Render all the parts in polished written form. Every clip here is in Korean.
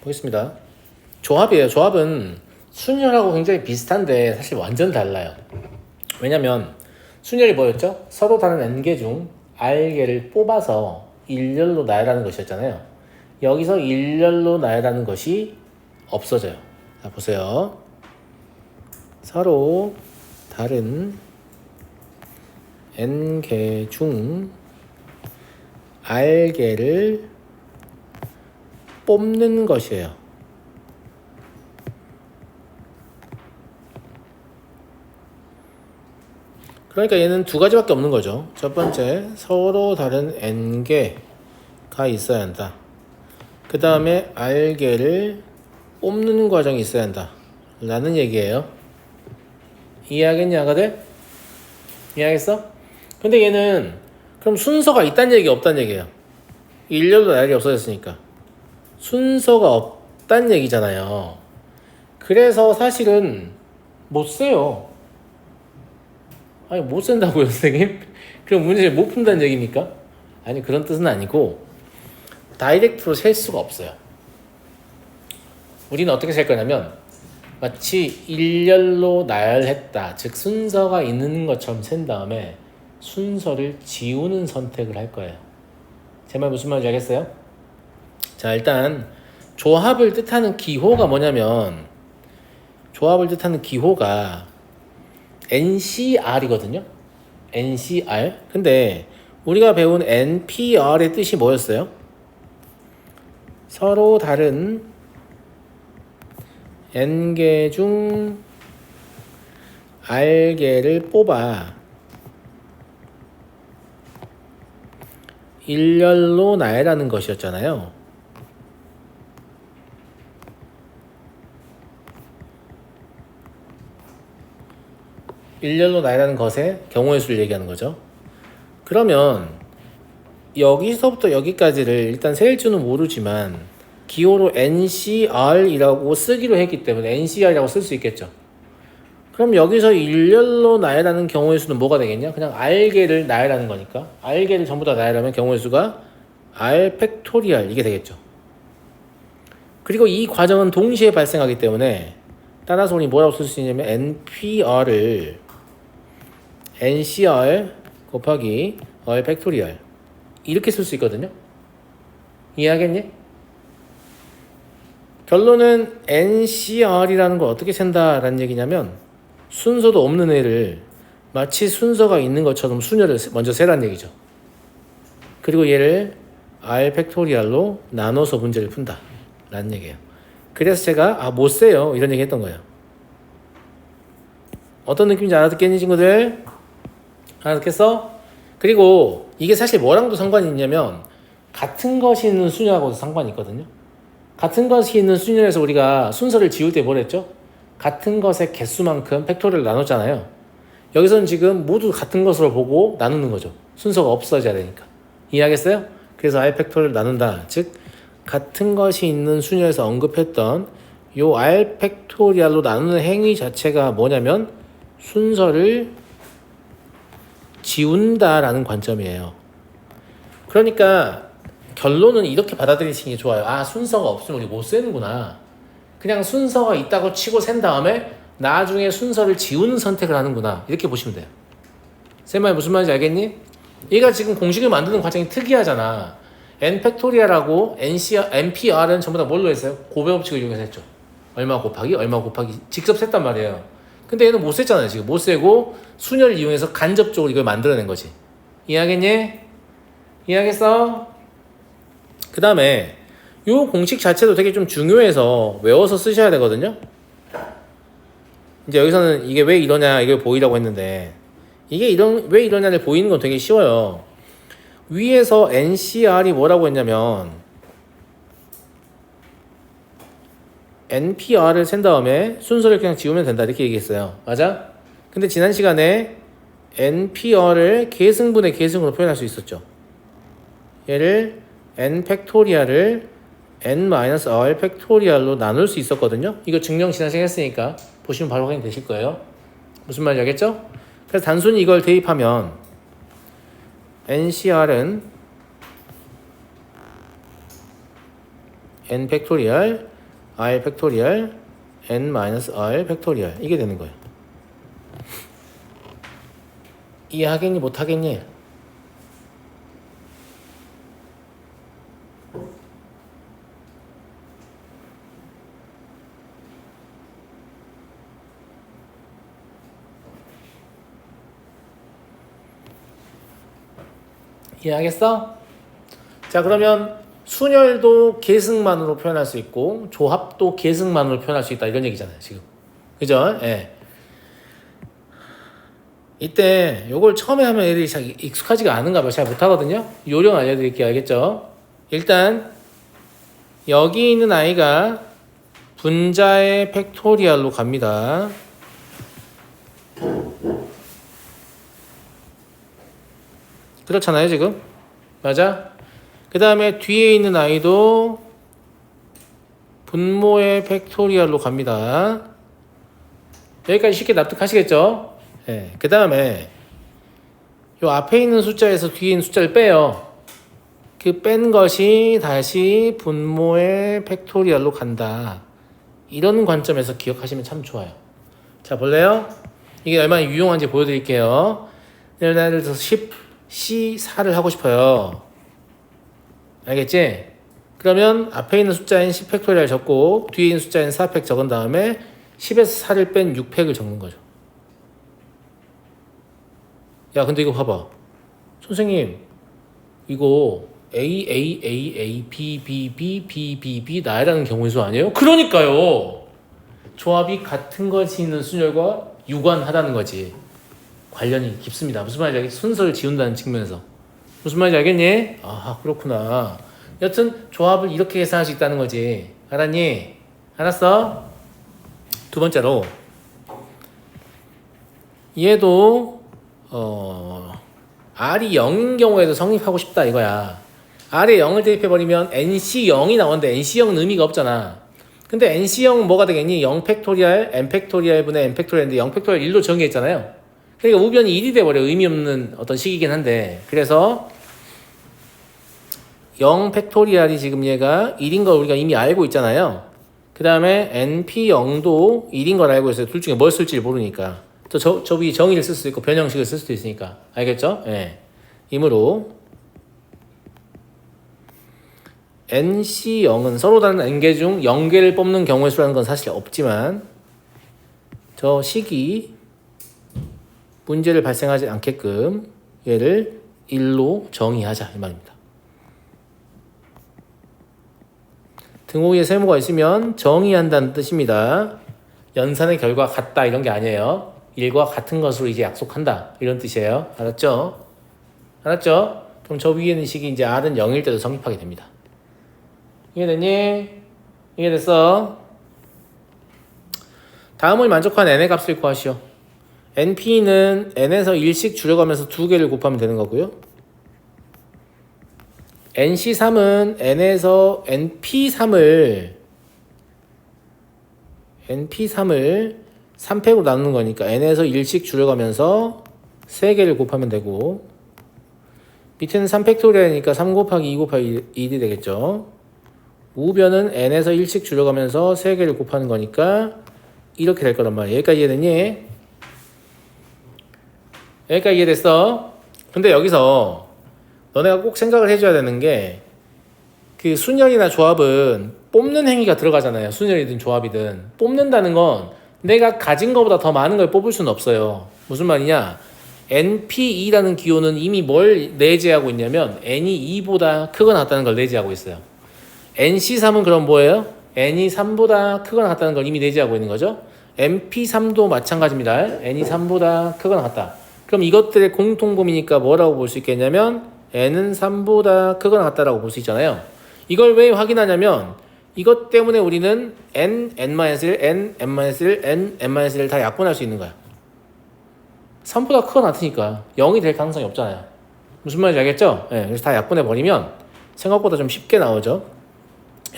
보겠습니다. 조합이에요. 조합은 순열하고 굉장히 비슷한데 사실 완전 달라요. 왜냐면 순열이 뭐였죠? 서로 다른 n개 중 r개를 뽑아서 일렬로 나열하는 것이었잖아요. 여기서 일렬로 나열하는 것이 없어져요. 자, 보세요. 서로 다른 n개 중 r개를 뽑는 것이에요. 그러니까 얘는 두 가지밖에 없는 거죠. 첫 번째, 서로 다른 n개가 있어야 한다. 그 다음에 r개를 뽑는 과정이 있어야 한다 라는 얘기예요. 이해하겠냐, 아가들? 이해하겠어? 근데 얘는 그럼 순서가 있다는 얘기 없다는 얘기예요. 일렬로 나열이 없어졌으니까 순서가 없다는 얘기잖아요. 그래서 사실은 못 세요. 아니 못 센다고요, 선생님? 그럼 문제를 못 푼다는 얘기입니까? 아니, 그런 뜻은 아니고 다이렉트로 셀 수가 없어요. 우리는 어떻게 셀 거냐면 마치 일렬로 나열했다, 즉 순서가 있는 것처럼 센 다음에 순서를 지우는 선택을 할 거예요. 제 말 무슨 말인지 알겠어요? 자, 일단 조합을 뜻하는 기호가 뭐냐면, 조합을 뜻하는 기호가 NCR이거든요. NCR. 근데 우리가 배운 NPR의 뜻이 뭐였어요? 서로 다른 n개 중 r개를 뽑아 일렬로 나열하는 것이었잖아요. 일렬로 나열하는 것의 경우의 수를 얘기하는 거죠. 그러면 여기서부터 여기까지를 일단 셀 줄은 모르지만 기호로 NCR이라고 쓰기로 했기 때문에 NCR이라고 쓸 수 있겠죠. 그럼 여기서 일렬로 나열하는 경우의 수는 뭐가 되겠냐? 그냥 R개를 나열하는 거니까 R개를 전부 다 나열하면 경우의 수가 R 팩토리얼 이게 되겠죠. 그리고 이 과정은 동시에 발생하기 때문에 따라서 우리 뭐라고 쓸 수 있냐면 NPR을 NCR 곱하기 R 팩토리얼 이렇게 쓸 수 있거든요. 이해하겠니? 결론은 NCR이라는 걸 어떻게 센다라는 얘기냐면 순서도 없는 애를 마치 순서가 있는 것처럼 순열을 먼저 세라는 얘기죠. 그리고 얘를 R 팩토리얼로 나눠서 문제를 푼다 라는 얘기예요. 그래서 제가 못 세요 이런 얘기 했던 거예요. 어떤 느낌인지 알아듣겠니, 친구들? 알아듣겠어? 그리고 이게 사실 뭐랑도 상관이 있냐면 같은 것이 있는 순열하고도 상관이 있거든요. 같은 것이 있는 순열에서 우리가 순서를 지울 때 뭘 했죠? 같은 것의 개수만큼 팩토리를 나눴잖아요. 여기서는 지금 모두 같은 것으로 보고 나누는 거죠. 순서가 없어져야 되니까. 이해하겠어요? 그래서 R 팩토리를 나눈다. 즉 같은 것이 있는 순열에서 언급했던 요 R 팩토리얼로 나누는 행위 자체가 뭐냐면 순서를 지운다라는 관점이에요. 그러니까 결론은 이렇게 받아들이시는 게 좋아요. 아, 순서가 없으면 우리 못 세는구나. 그냥 순서가 있다고 치고 센 다음에 나중에 순서를 지우는 선택을 하는구나. 이렇게 보시면 돼요. 쌤 말 무슨 말인지 알겠니? 얘가 지금 공식을 만드는 과정이 특이하잖아. n 팩토리얼하고 NPR은 전부 다 뭘로 했어요? 고배 법칙을 이용해서 했죠. 얼마 곱하기 얼마 곱하기 직접 셌단 말이에요. 근데 얘는 못 셌잖아요. 지금 못 세고 순열을 이용해서 간접적으로 이걸 만들어낸 거지. 이해하겠니? 이해하겠어? 그 다음에 요 공식 자체도 되게 좀 중요해서 외워서 쓰셔야 되거든요. 이제 여기서는 이게 왜 이러냐 이걸 보이라고 했는데 이게 왜 이러냐를 보이는 건 되게 쉬워요. 위에서 NCR이 뭐라고 했냐면 NPR을 센 다음에 순서를 그냥 지우면 된다 이렇게 얘기했어요. 맞아? 근데 지난 시간에 NPR을 계승분의 계승으로 표현할 수 있었죠. 얘를 N 팩토리얼을 N-R 팩토리얼로 나눌 수 있었거든요. 이거 증명 지난 시간에 했으니까 보시면 바로 확인 되실 거예요. 무슨 말인지 알겠죠? 그래서 단순히 이걸 대입하면 NCR은 N 팩토리얼 r 팩토리얼 n-r 팩토리얼 이게 되는 거예요. 이해하겠니 못하겠니? 이해하겠어? 자, 그러면 순열도 계승만으로 표현할 수 있고 조합도 계승만으로 표현할 수 있다 이런 얘기잖아요 지금. 그죠? 예. 이때 요걸 처음에 하면 애들이 잘 익숙하지가 않은가 봐요. 잘 못하거든요. 요령 알려드릴게요. 알겠죠? 일단 여기 있는 아이가 분자의 팩토리얼로 갑니다. 그렇잖아요 지금? 맞아? 그 다음에 뒤에 있는 아이도 분모의 팩토리얼로 갑니다. 여기까지 쉽게 납득하시겠죠? 네. 그 다음에 요 앞에 있는 숫자에서 뒤에 있는 숫자를 빼요. 그 뺀 것이 다시 분모의 팩토리얼로 간다. 이런 관점에서 기억하시면 참 좋아요. 자, 볼래요? 이게 얼마나 유용한지 보여드릴게요. 예를 들어서 10C4를 하고 싶어요. 알겠지? 그러면 앞에 있는 숫자인 10팩토리얼 적고 뒤에 있는 숫자인 4팩 적은 다음에 10에서 4를 뺀 6팩을 적는 거죠. 야, 근데 이거 봐봐. 선생님, 이거 A, B, B 나열하는 경우의 수 아니에요? 그러니까요. 조합이 같은 것이 있는 순열과 유관하다는 거지. 관련이 깊습니다. 무슨 말인지 알겠지? 순서를 지운다는 측면에서. 무슨 말인지 알겠니? 아, 그렇구나. 여튼 조합을 이렇게 계산할 수 있다는 거지. 알았니? 알았어? 두 번째로 얘도 R이 0인 경우에도 성립하고 싶다 이거야. R에 0을 대입해버리면 NC0이 나오는데 NC0은 의미가 없잖아. 근데 NC0은 뭐가 되겠니? 0 팩토리얼, n 팩토리얼 분의 n 팩토리얼인데 0 팩토리얼 1로 정의했잖아요. 그러니까 우변이 1이 돼버려. 의미 없는 어떤 식이긴 한데. 그래서 0 팩토리얼이 지금 얘가 1인 걸 우리가 이미 알고 있잖아요. 그 다음에 NP0도 1인 걸 알고 있어요. 둘 중에 뭘 쓸지 모르니까. 저 위에 정의를 쓸 수도 있고 변형식을 쓸 수도 있으니까. 알겠죠? 예. 네. 이므로 NC0은 서로 다른 n개 중 0개를 뽑는 경우의 수라는 건 사실 없지만 저 식이 문제를 발생하지 않게끔 얘를 1로 정의하자 이 말입니다. 등호위에 세모가 있으면 정의한다는 뜻입니다. 연산의 결과가 같다 이런 게 아니에요. 1과 같은 것으로 이제 약속한다 이런 뜻이에요. 알았죠? 알았죠? 그럼 저 위에 있는 식이 이제 R은 0일 때도 성립하게 됩니다. 이해됐니? 이해됐어? 다음을 만족한 n의 값을 구하시오. np는 n에서 1씩 줄여가면서 2개를 곱하면 되는 거고요. nc3은 n에서 np3을 3팩으로 나누는 거니까 n에서 1씩 줄여가면서 3개를 곱하면 되고 밑에는 3팩토리얼이니까 3 곱하기 2 곱하기 1이 되겠죠. 우변은 n에서 1씩 줄여가면서 3개를 곱하는 거니까 이렇게 될 거란 말이야. 여기까지 이해됐니? 여기까지 이해됐어? 근데 여기서 너네가 꼭 생각을 해줘야 되는 게 그 순열이나 조합은 뽑는 행위가 들어가잖아요. 순열이든 조합이든 뽑는다는 건 내가 가진 것보다 더 많은 걸 뽑을 수는 없어요. 무슨 말이냐? NP2라는 기호는 이미 뭘 내재하고 있냐면 N이 2보다 크거나 같다는 걸 내재하고 있어요. NC3은 그럼 뭐예요? N이 3보다 크거나 같다는 걸 이미 내재하고 있는 거죠. MP3도 마찬가지입니다. N이 3보다 크거나 같다. 그럼 이것들의 공통점이니까 뭐라고 볼 수 있겠냐면 N은 3보다 크거나 같다라고 볼 수 있잖아요. 이걸 왜 확인하냐면 이것 때문에 우리는 N, N-1, N, N-1, N, N-1을 다 약분할 수 있는 거야. 3보다 크거나 같으니까 0이 될 가능성이 없잖아요. 무슨 말인지 알겠죠? 네, 그래서 다 약분해버리면 생각보다 좀 쉽게 나오죠.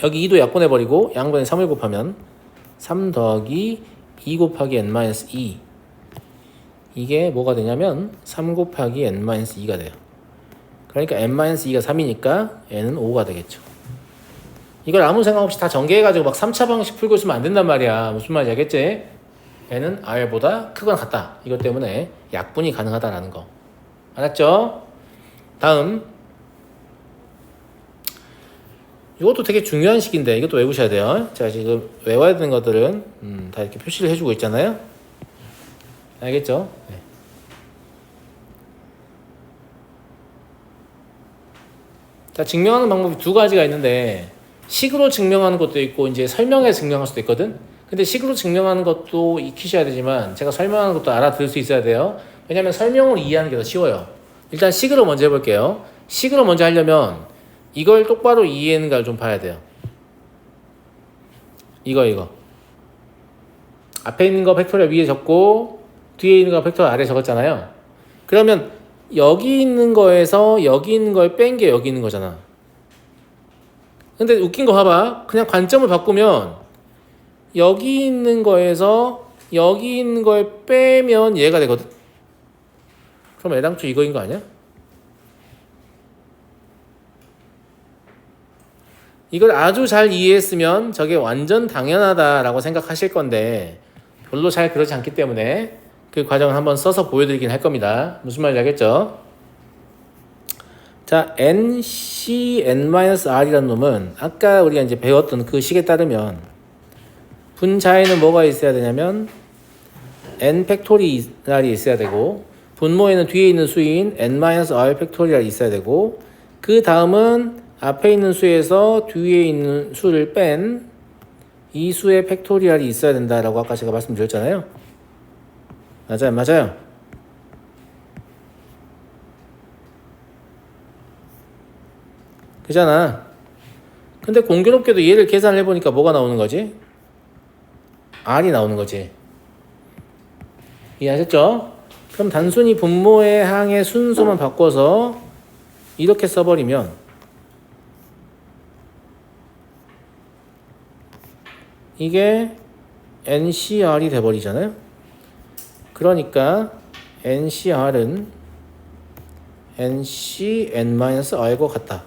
여기 2도 약분해버리고 양변에 3을 곱하면 3 더하기 2 곱하기 N-2 이게 뭐가 되냐면 3 곱하기 N-2가 돼요. 그러니까 N-2가 3이니까 N은 5가 되겠죠. 이걸 아무 생각 없이 다 전개해가지고 막 3차 방식 풀고 있으면 안 된단 말이야. 무슨 말인지 알겠지? n은 r보다 크거나 같다. 이것 때문에 약분이 가능하다라는 거. 알았죠? 다음. 이것도 되게 중요한 식인데 이것도 외우셔야 돼요. 제가 지금 외워야 되는 것들은 다 이렇게 표시를 해주고 있잖아요. 알겠죠? 네. 자, 증명하는 방법이 두 가지가 있는데 식으로 증명하는 것도 있고 이제 설명해서 증명할 수도 있거든. 근데 식으로 증명하는 것도 익히셔야 되지만 제가 설명하는 것도 알아들을 수 있어야 돼요. 왜냐면 설명을 이해하는 게 더 쉬워요. 일단 식으로 먼저 해볼게요. 식으로 먼저 하려면 이걸 똑바로 이해하는가를 좀 봐야 돼요. 이거 앞에 있는 거 팩토리얼 위에 적고 뒤에 있는 거 팩토리얼 아래에 적었잖아요. 그러면 여기 있는 거에서 여기 있는 걸 뺀 게 여기 있는 거잖아. 근데 웃긴 거 봐봐. 그냥 관점을 바꾸면 여기 있는 거에서 여기 있는 걸 빼면 얘가 되거든. 그럼 애당초 이거인 거 아니야? 이걸 아주 잘 이해했으면 저게 완전 당연하다라고 생각하실 건데 별로 잘 그렇지 않기 때문에 그 과정을 한번 써서 보여드리긴 할 겁니다. 무슨 말인지 알겠죠? 자, NCN-R이라는 놈은 아까 우리가 이제 배웠던 그 식에 따르면 분자에는 뭐가 있어야 되냐면 N 팩토리얼이 있어야 되고 분모에는 뒤에 있는 수인 N-R 팩토리얼이 있어야 되고 그 다음은 앞에 있는 수에서 뒤에 있는 수를 뺀 이 수의 팩토리얼이 있어야 된다라고 아까 제가 말씀드렸잖아요. 맞아요. 그잖아. 근데 공교롭게도 얘를 계산을 해보니까 뭐가 나오는 거지? R이 나오는 거지. 이해하셨죠? 그럼 단순히 분모의 항의 순서만 바꿔서 이렇게 써버리면 이게 NCR이 돼버리잖아요. 그러니까 NCR은 NCN-R과 같다.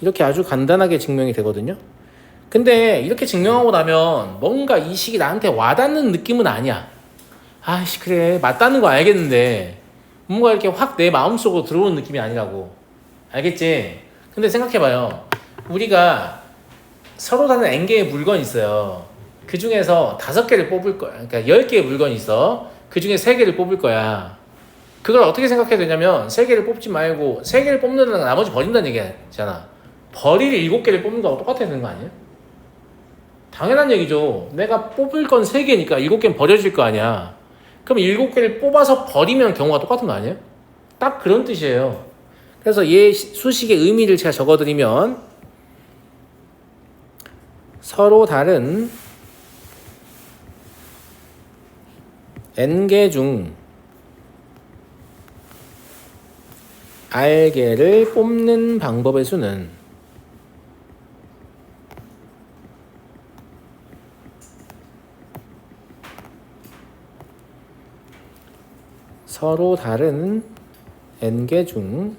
이렇게 아주 간단하게 증명이 되거든요. 근데 이렇게 증명하고 나면 뭔가 이 식이 나한테 와닿는 느낌은 아니야. 아이씨 그래 맞다는 거 알겠는데 뭔가 이렇게 확 내 마음속으로 들어오는 느낌이 아니라고. 알겠지? 근데 생각해봐요. 우리가 서로 다른 n개의 물건이 있어요. 그 중에서 5개를 뽑을 거야. 그러니까 10개의 물건이 있어. 그 중에 3개를 뽑을 거야. 그걸 어떻게 생각해야 되냐면 3개를 뽑지 말고 3개를 뽑는 건 나머지 버린다는 얘기잖아. 버릴 7개를 뽑는 거하고 똑같아야 되는 거 아니야? 당연한 얘기죠. 내가 뽑을 건 3개니까 7개는 버려질 거 아니야. 그럼 7개를 뽑아서 버리면 경우가 똑같은 거 아니에요? 딱 그런 뜻이에요. 그래서 얘 수식의 의미를 제가 적어드리면 서로 다른 n개 중 r개를 뽑는 방법의 수는 서로 다른 n개 중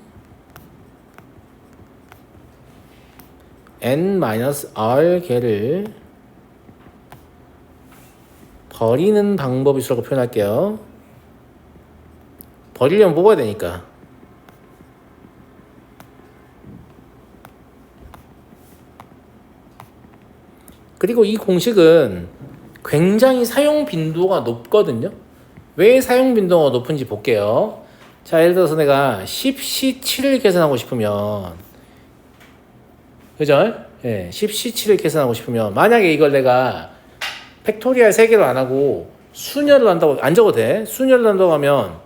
n-r개를 버리는 방법의 수라고 표현할게요. 버리려면 뽑아야 되니까. 그리고 이 공식은 굉장히 사용 빈도가 높거든요. 왜 사용 빈도가 높은지 볼게요. 자, 예를 들어서 내가 10C7을 계산하고 싶으면, 그죠? 예, 10C7을 계산하고 싶으면, 만약에 이걸 내가 팩토리얼 3개로 안 하고 순열을 한다고, 안 적어도 돼. 순열을 한다고 하면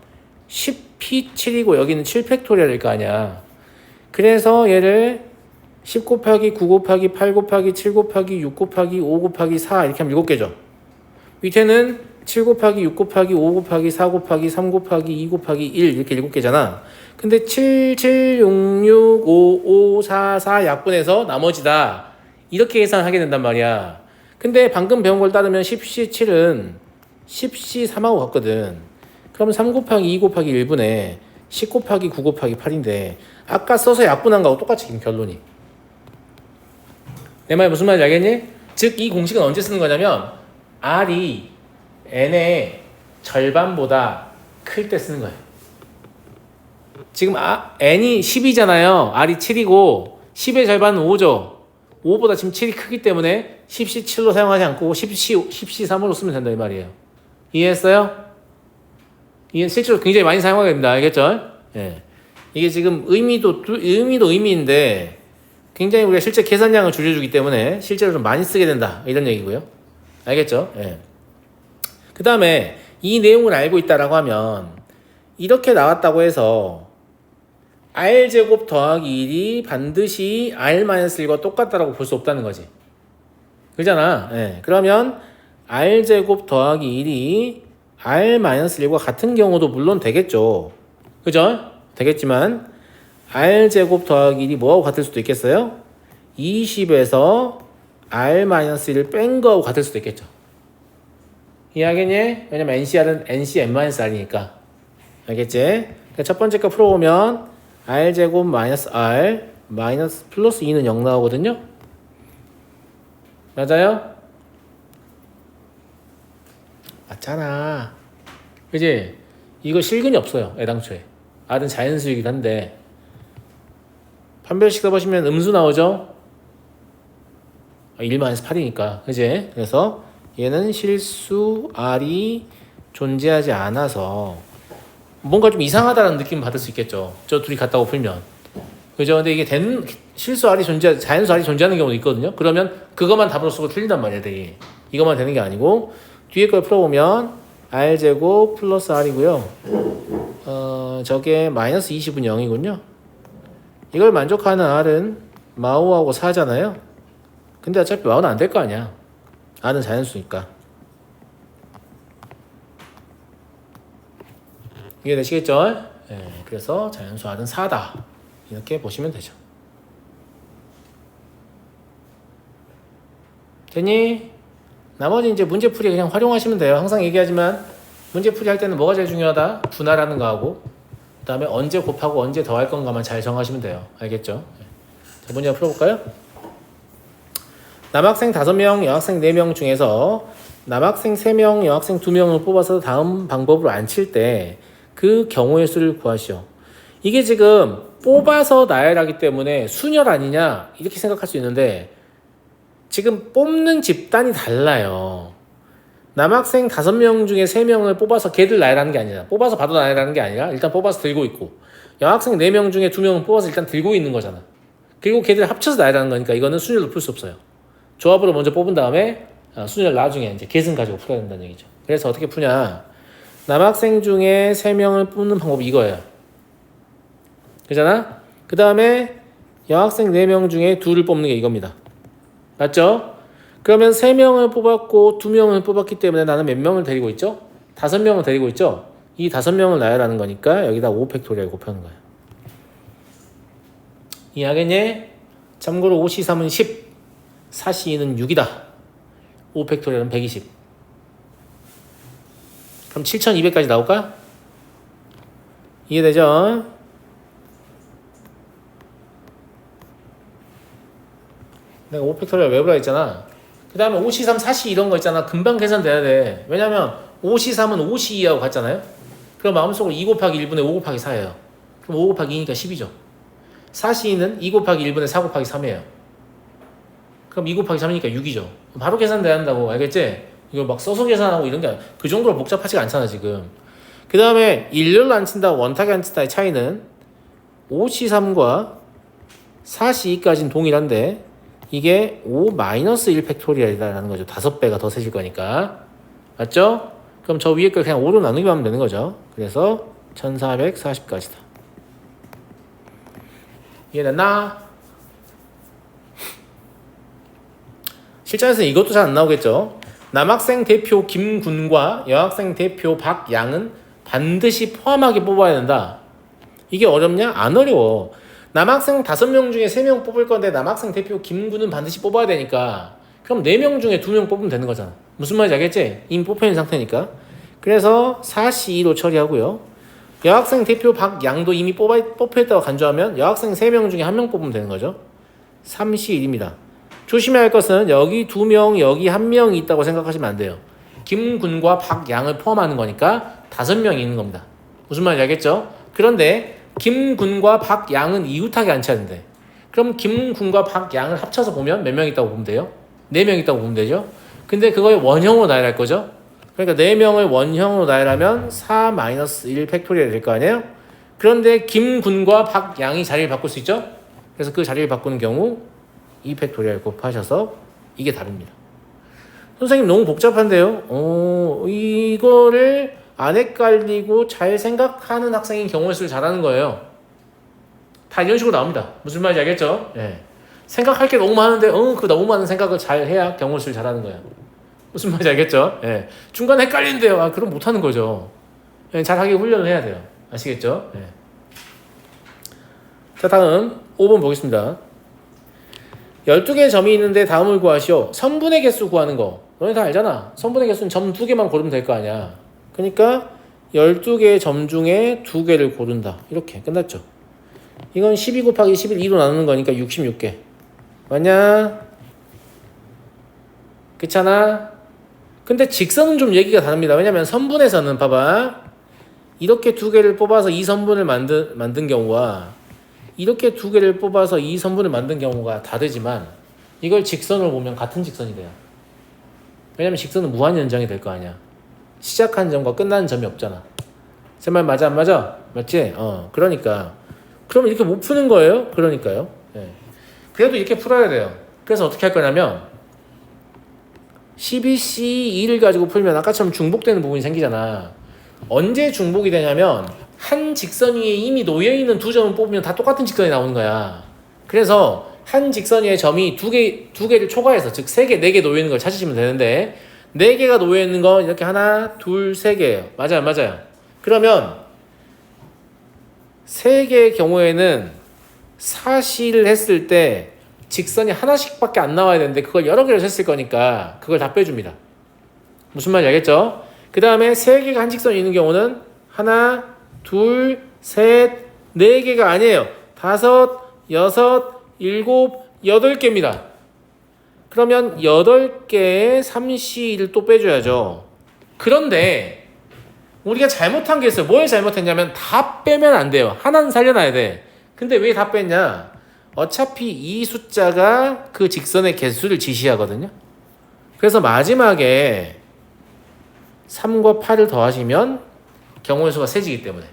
10P7이고 여기는 7팩토리얼일 거 아니야. 그래서 얘를 10 곱하기 9 곱하기 8 곱하기 7 곱하기 6 곱하기 5 곱하기 4 이렇게 하면 7개죠. 밑에는 7 곱하기 6 곱하기 5 곱하기 4 곱하기 3 곱하기 2 곱하기 1 이렇게 7개잖아. 근데 7, 7, 6, 6, 5, 5, 4, 4 약분해서 나머지다. 이렇게 계산하게 된단 말이야. 근데 방금 배운 걸 따르면 10C7은 10C3하고 같거든. 그럼 3 곱하기 2 곱하기 1분의 10 곱하기 9 곱하기 8인데 아까 써서 약분한 거하고 똑같이 결론이. 내 말 무슨 말인지 알겠니? 즉 이 공식은 언제 쓰는 거냐면 R이 N의 절반보다 클 때 쓰는 거예요. 지금 N이 10이잖아요. R이 7이고 10의 절반은 5죠. 5보다 지금 7이 크기 때문에 10시 7로 사용하지 않고 10시 3으로 쓰면 된다 이 말이에요. 이해했어요? 이게 실제로 굉장히 많이 사용하게 됩니다. 알겠죠? 예. 이게 지금 의미도 의미인데 굉장히 우리가 실제 계산량을 줄여주기 때문에 실제로 좀 많이 쓰게 된다. 이런 얘기고요. 알겠죠? 예. 그 다음에 이 내용을 알고 있다라고 하면 이렇게 나왔다고 해서 R제곱 더하기 1이 반드시 R-1과 똑같다라고 볼 수 없다는 거지. 그잖아. 예. 그러면 R제곱 더하기 1이 R-1과 같은 경우도 물론 되겠죠. 그죠? 되겠지만 R제곱 더하기 1이 뭐하고 같을 수도 있겠어요? 20에서 R-1을 뺀 거하고 같을 수도 있겠죠. 이해하겠니? 왜냐면 NCR은 NC-N-R이니까. 알겠지? 그러니까 첫 번째 거 풀어보면 R제곱 마이너스 R 마이너스 플러스 2는 0 나오거든요. 맞아요? 맞잖아. 그지? 이거 실근이 없어요. 애당초에. R은 자연수이긴 한데 판별식 써보시면 음수 나오죠? 1-8이니까. 그지? 그래서 얘는 실수 R이 존재하지 않아서 뭔가 좀 이상하다는 느낌 받을 수 있겠죠. 저 둘이 같다고 풀면. 그죠? 근데 이게 실수 R이 자연수 R이 존재하는 경우도 있거든요. 그러면 그것만 답으로 쓰고 틀린단 말이야, 애들이. 이것만 되는 게 아니고 뒤에 걸 풀어보면 R제곱 플러스 R이고요. 저게 마이너스 20은 0이군요. 이걸 만족하는 R은 마오하고 4잖아요. 근데 어차피 마오는 안 될 거 아니야. R은 자연수니까. 이해되시겠죠? 네, 그래서 자연수 R은 4다. 이렇게 보시면 되죠. 됐니? 나머지 이제 문제풀이 그냥 활용하시면 돼요. 항상 얘기하지만 문제풀이 할 때는 뭐가 제일 중요하다? 분할하는 거하고 그 다음에 언제 곱하고 언제 더할 건가만 잘 정하시면 돼요. 알겠죠? 자, 문제 풀어볼까요? 남학생 5명, 여학생 4명 중에서 남학생 3명, 여학생 2명을 뽑아서 다음 방법으로 안 칠 때 그 경우의 수를 구하시오. 이게 지금 뽑아서 나열하기 때문에 순열 아니냐 이렇게 생각할 수 있는데 지금 뽑는 집단이 달라요. 남학생 5명 중에 3명을 뽑아서 걔들 나열하는 게 아니라 뽑아서 봐도 나열하는 게 아니라 일단 뽑아서 들고 있고 여학생 4명 중에 2명은 뽑아서 일단 들고 있는 거잖아. 그리고 걔들 합쳐서 나열하는 거니까 이거는 순열로 풀 수 없어요. 조합으로 먼저 뽑은 다음에 순열 나중에 이제 계승 가지고 풀어야 된다는 얘기죠. 그래서 어떻게 푸냐? 남학생 중에 3명을 뽑는 방법이 이거예요. 그잖아? 그 다음에 여학생 4명 중에 2를 뽑는 게 이겁니다. 맞죠? 그러면 3명을 뽑았고 2명을 뽑았기 때문에 나는 몇 명을 데리고 있죠? 5명을 데리고 있죠? 이 5명을 나열하는 거니까 여기다 5팩토리얼 곱하는 거예요. 이해하겠니? 참고로 5C3은 10, 4C2는 6이다. 5팩토리얼은 120. 그럼 7200까지 나올까? 이해되죠? 내가 5팩토리얼 외우라 했잖아. 그 다음에 5C3, 4C 이런 거 있잖아. 금방 계산돼야 돼. 왜냐면 5C3은 5C2하고 같잖아요. 그럼 마음속으로 2 곱하기 1분의 5 곱하기 4예요. 그럼 5 곱하기 2니까 10이죠. 4C2는 2 곱하기 1분의 4 곱하기 3이에요. 그럼 2 곱하기 3이니까 6이죠. 바로 계산돼야 한다고. 알겠지? 이거 막 써서 계산하고 이런 게 아니야. 그 정도로 복잡하지가 않잖아 지금. 그 다음에 일렬로 안 친다 원탁에 안 친다의 차이는 5C3과 4C2까지는 동일한데 이게 5-1 팩토리얼이라는 거죠. 5배가 더 세질 거니까. 맞죠? 그럼 저 위에 걸 그냥 5로 나누기만 하면 되는 거죠. 그래서 1440까지다. 이해됐나? 실전에서는 이것도 잘 안 나오겠죠. 남학생 대표 김군과 여학생 대표 박양은 반드시 포함하게 뽑아야 된다. 이게 어렵냐? 안 어려워. 남학생 5명 중에 3명 뽑을 건데 남학생 대표 김군은 반드시 뽑아야 되니까 그럼 4명 중에 2명 뽑으면 되는 거잖아. 무슨 말인지 알겠지? 이미 뽑혀있는 상태니까. 그래서 4C2로 처리하고요. 여학생 대표 박양도 이미 뽑혀있다고 간주하면 여학생 3명 중에 1명 뽑으면 되는 거죠. 3C1입니다. 조심해야 할 것은 여기 2명, 여기 1명이 있다고 생각하시면 안 돼요. 김군과 박양을 포함하는 거니까 5명이 있는 겁니다. 무슨 말인지 알겠죠? 그런데 김군과 박양은 이웃하게 앉혀야 된대. 그럼 김군과 박양을 합쳐서 보면 몇 명 있다고 보면 돼요? 4명 있다고 보면 되죠? 근데 그걸 원형으로 나열할 거죠? 그러니까 4명을 원형으로 나열하면 4-1 팩토리얼이 될 거 아니에요? 그런데 김군과 박양이 자리를 바꿀 수 있죠? 그래서 그 자리를 바꾸는 경우 2 팩토리얼 곱하셔서 이게 답입니다. 선생님 너무 복잡한데요? 이거를 안 헷갈리고 잘 생각하는 학생이 경우의 수를 잘하는 거예요. 다 이런 식으로 나옵니다. 무슨 말인지 알겠죠? 예. 생각할 게 너무 많은데 그 너무 많은 생각을 잘 해야 경우의 수를 잘하는 거예요. 무슨 말인지 알겠죠? 예. 중간에 헷갈리는데요. 그럼 못하는 거죠. 예, 잘하기 훈련을 해야 돼요. 아시겠죠? 예. 자, 다음 5번 보겠습니다. 12개의 점이 있는데 다음을 구하시오. 선분의 개수 구하는 거. 너네 다 알잖아. 선분의 개수는 점 2개만 고르면 될 거 아니야. 그러니까 12개의 점 중에 2개를 고른다. 이렇게 끝났죠. 이건 12 곱하기 11 2로 나누는 거니까 66개. 맞냐? 그렇잖아? 근데 직선은 좀 얘기가 다릅니다. 왜냐면 선분에서는 봐봐. 이렇게 2개를 뽑아서 2선분을 만든 경우와 이렇게 2개를 뽑아서 2선분을 만든 경우가 다르지만 이걸 직선으로 보면 같은 직선이 돼요. 왜냐면 직선은 무한연장이 될 거 아니야. 시작한 점과 끝나는 점이 없잖아. 제 말 맞아 안 맞아? 맞지? 그러니까 그럼 이렇게 못 푸는 거예요? 그러니까요. 예. 그래도 이렇게 풀어야 돼요. 그래서 어떻게 할 거냐면 12C2를 가지고 풀면 아까처럼 중복되는 부분이 생기잖아. 언제 중복이 되냐면 한 직선 위에 이미 놓여있는 2점을 뽑으면 다 똑같은 직선이 나오는 거야. 그래서 한 직선 위에 점이 두 개를 초과해서 즉 3개, 4개 놓여있는 걸 찾으시면 되는데 4개가 놓여있는 건 이렇게 하나, 둘, 3개예요. 맞아요, 맞아요. 그러면 3개의 경우에는 사시를 했을 때 직선이 하나씩밖에 안 나와야 되는데 그걸 여러 개를 셌을 거니까 그걸 다 빼줍니다. 무슨 말인지 알겠죠? 그 다음에 3개가 한 직선이 있는 경우는 하나, 둘, 셋, 4개가 아니에요. 5, 6, 7, 8개입니다. 그러면 8개의 3C를 또 빼줘야죠. 그런데 우리가 잘못한 게 있어요. 뭘 잘못했냐면 다 빼면 안 돼요. 하나는 살려놔야 돼. 근데 왜 다 뺐냐? 어차피 이 숫자가 그 직선의 개수를 지시하거든요. 그래서 마지막에 3과 8을 더하시면 경우의 수가 세지기 때문에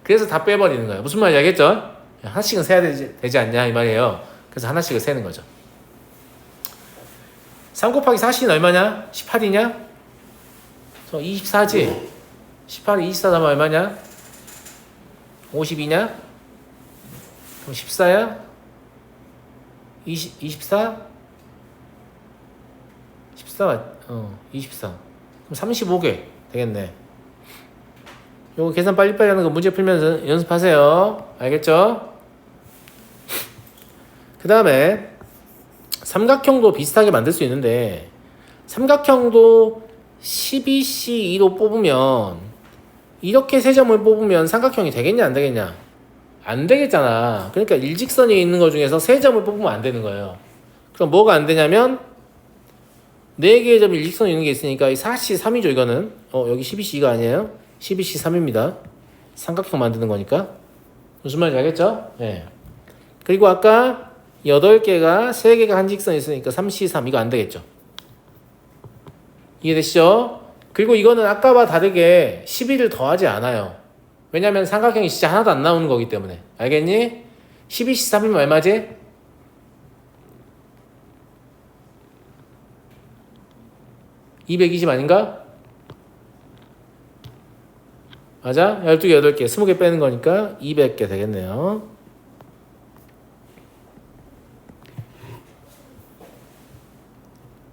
그래서 다 빼버리는 거예요. 무슨 말인지 알겠죠? 하나씩은 세야 되지 않냐 이 말이에요. 그래서 하나씩을 세는 거죠. 3 곱하기 4C는 얼마냐? 18이냐? 24지? 18이 24 하면 얼마냐? 52냐? 그럼 14야? 24? 14? 24. 그럼 35개 되겠네. 요거 계산 빨리빨리 하는 거 문제 풀면서 연습하세요. 알겠죠? 그 다음에 삼각형도 비슷하게 만들 수 있는데 삼각형도 12C2로 뽑으면 이렇게 세 점을 뽑으면 삼각형이 되겠냐 안 되겠냐? 안 되겠잖아. 그러니까 일직선이 있는 것 중에서 세 점을 뽑으면 안 되는 거예요. 그럼 뭐가 안 되냐면 4개의 점이 일직선이 있는 게 있으니까 이 4C 3이죠 이거는. 여기 12C가 아니에요. 12C 3입니다. 삼각형 만드는 거니까. 무슨 말인지 알겠죠? 네. 그리고 아까 8개가 3개가 한 직선이 있으니까 3C 3 이거 안 되겠죠. 이해되시죠? 그리고 이거는 아까와 다르게 11을 더하지 않아요. 왜냐면 삼각형이 진짜 하나도 안 나오는 거기 때문에. 알겠니? 12C 3이면 얼마지? (220) 아닌가? 맞아? 12개, 8개, 20개 빼는 거니까 200개 되겠네요.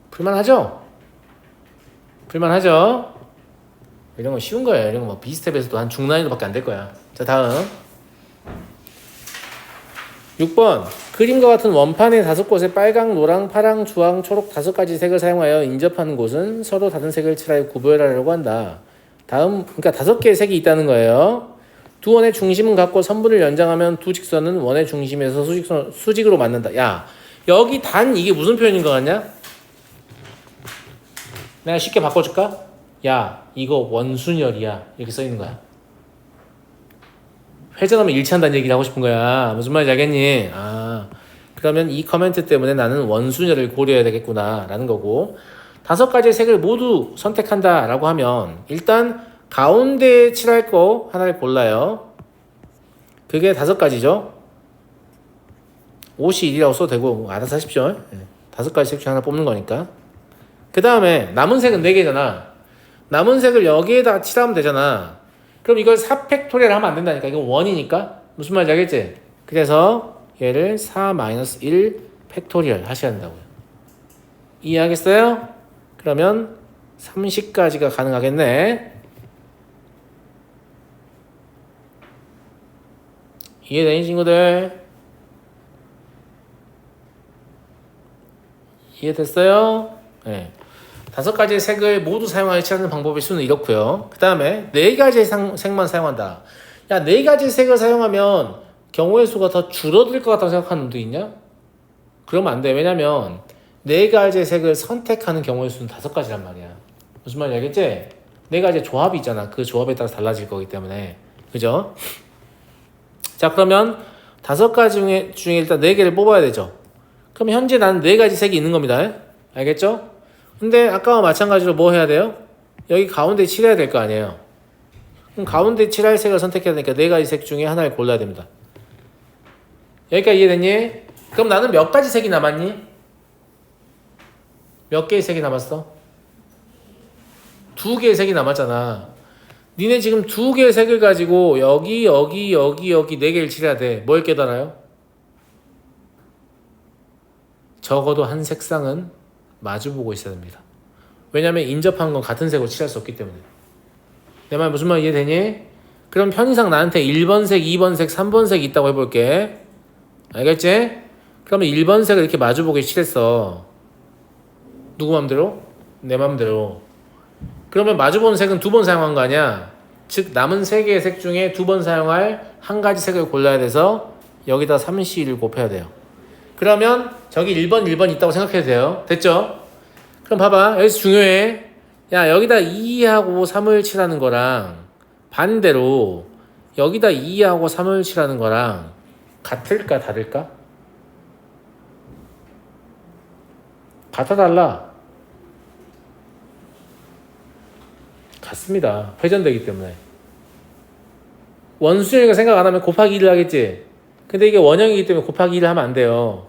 풀만하죠? 풀만하죠? 이런 건 쉬운 거예요. 이런 거 뭐 비스텝에서도 한 중난이도밖에 안 될 거야. 자, 다음 6번 그림과 같은 원판의 5곳에 빨강, 노랑, 파랑, 주황, 초록 5가지 색을 사용하여 인접하는 곳은 서로 다른 색을 칠하여 구별하려고 한다. 다음 그러니까 5개의 색이 있다는 거예요. 두 원의 중심은 같고 선분을 연장하면 두 직선은 원의 중심에서 수직으로 만난다. 야, 여기 단 이게 무슨 표현인 것 같냐? 내가 쉽게 바꿔줄까? 야, 이거 원순열이야. 이렇게 써 있는 거야. 회전하면 일치한다는 얘기를 하고 싶은 거야. 무슨 말인지 알겠니? 아, 그러면 이 커멘트 때문에 나는 원순열을 고려해야 되겠구나 라는 거고, 5가지의 색을 모두 선택한다 라고 하면 일단 가운데에 칠할 거 하나를 골라요. 그게 5가지죠. 5이 1이라고 써도 되고 알아서 하십시오. 5가지 색 중 하나 뽑는 거니까. 그 다음에 남은 색은 4개잖아. 남은 색을 여기에다 칠하면 되잖아. 그럼 이걸 4팩토리얼 하면 안 된다니까. 이건 1이니까. 무슨 말인지 알겠지? 그래서 얘를 4-1 팩토리얼 하셔야 된다고요. 이해하겠어요? 그러면 30가지가 가능하겠네. 이해되니 친구들? 이해됐어요? 네. 5가지의 색을 모두 사용하지 않는 방법의 수는 이렇고요. 그 다음에 4가지의 색만 사용한다. 야, 4가지 색을 사용하면 경우의 수가 더 줄어들 것 같다고 생각하는 놈도 있냐? 그러면 안 돼. 왜냐면 4가지의 색을 선택하는 경우의 수는 5가지란 말이야. 무슨 말인지 알겠지? 4가지의 조합이 있잖아. 그 조합에 따라서 달라질 거기 때문에. 그죠? 자, 그러면 5가지 중에 일단 4개를 뽑아야 되죠. 그럼 현재 나는 4가지 색이 있는 겁니다. 알겠죠? 근데 아까와 마찬가지로 뭐 해야 돼요? 여기 가운데 칠해야 될 거 아니에요. 그럼 가운데 칠할 색을 선택해야 되니까 4가지 색 중에 하나를 골라야 됩니다. 여기까지 이해됐니? 그럼 나는 몇 가지 색이 남았니? 몇 개의 색이 남았어? 2개의 색이 남았잖아. 니네 지금 2개의 색을 가지고 여기 4개를 칠해야 돼. 뭘 깨달아요? 적어도 한 색상은 마주보고 있어야 됩니다. 왜냐면 인접한 건 같은 색으로 칠할 수 없기 때문에. 내 말 무슨 말 이해되니? 그럼 편의상 나한테 1번 색, 2번 색, 3번 색이 있다고 해볼게. 알겠지? 그러면 1번 색을 이렇게 마주보게 칠했어. 누구 맘대로? 내 맘대로. 그러면 마주보는 색은 2번 사용한 거 아니야? 즉 남은 3개의 색 중에 2번 사용할 한 가지 색을 골라야 돼서 여기다 3C1을 곱해야 돼요. 그러면 저기 1번 있다고 생각해도 돼요. 됐죠? 그럼 봐봐. 여기서 중요해. 야, 여기다 2하고 3을 칠하는 거랑 반대로 여기다 2하고 3을 칠하는 거랑 같을까 다를까? 같아 달라? 같습니다. 회전되기 때문에. 원수니까 생각 안 하면 곱하기 1을 하겠지? 근데 이게 원형이기 때문에 곱하기 1을 하면 안 돼요.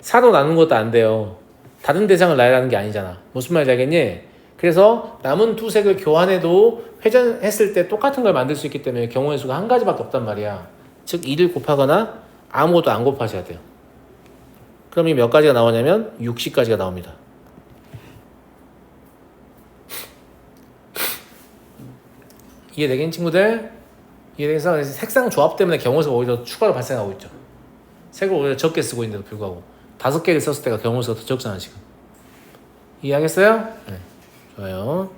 4로 나눈 것도 안 돼요. 다른 대상을 나열하는 게 아니잖아. 무슨 말인지 알겠니? 그래서 남은 2색을 교환해도 회전했을 때 똑같은 걸 만들 수 있기 때문에 경우의 수가 한 가지밖에 없단 말이야. 즉 2를 곱하거나 아무것도 안 곱하셔야 돼요. 그럼 이 몇 가지가 나오냐면 60가지가 나옵니다. 이해되겠니 친구들? 이해돼서 색상 조합 때문에 경우의 수가 오히려 추가로 발생하고 있죠. 색을 오히려 적게 쓰고 있는데도 불구하고 5개를 썼을 때가 경우의 수가 더 적잖아 지금. 이해하겠어요? 네. 좋아요.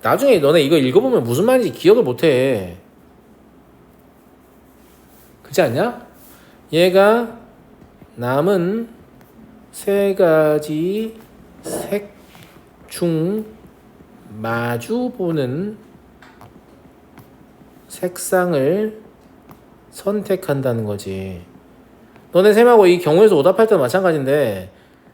나중에 너네 이거 읽어보면 무슨 말인지 기억을 못해. 그렇지 않냐? 얘가 남은 3가지 색 중 마주보는 색상을 선택한다는 거지. 너네 쌤하고 이 경우에서 오답할 때도 마찬가지인데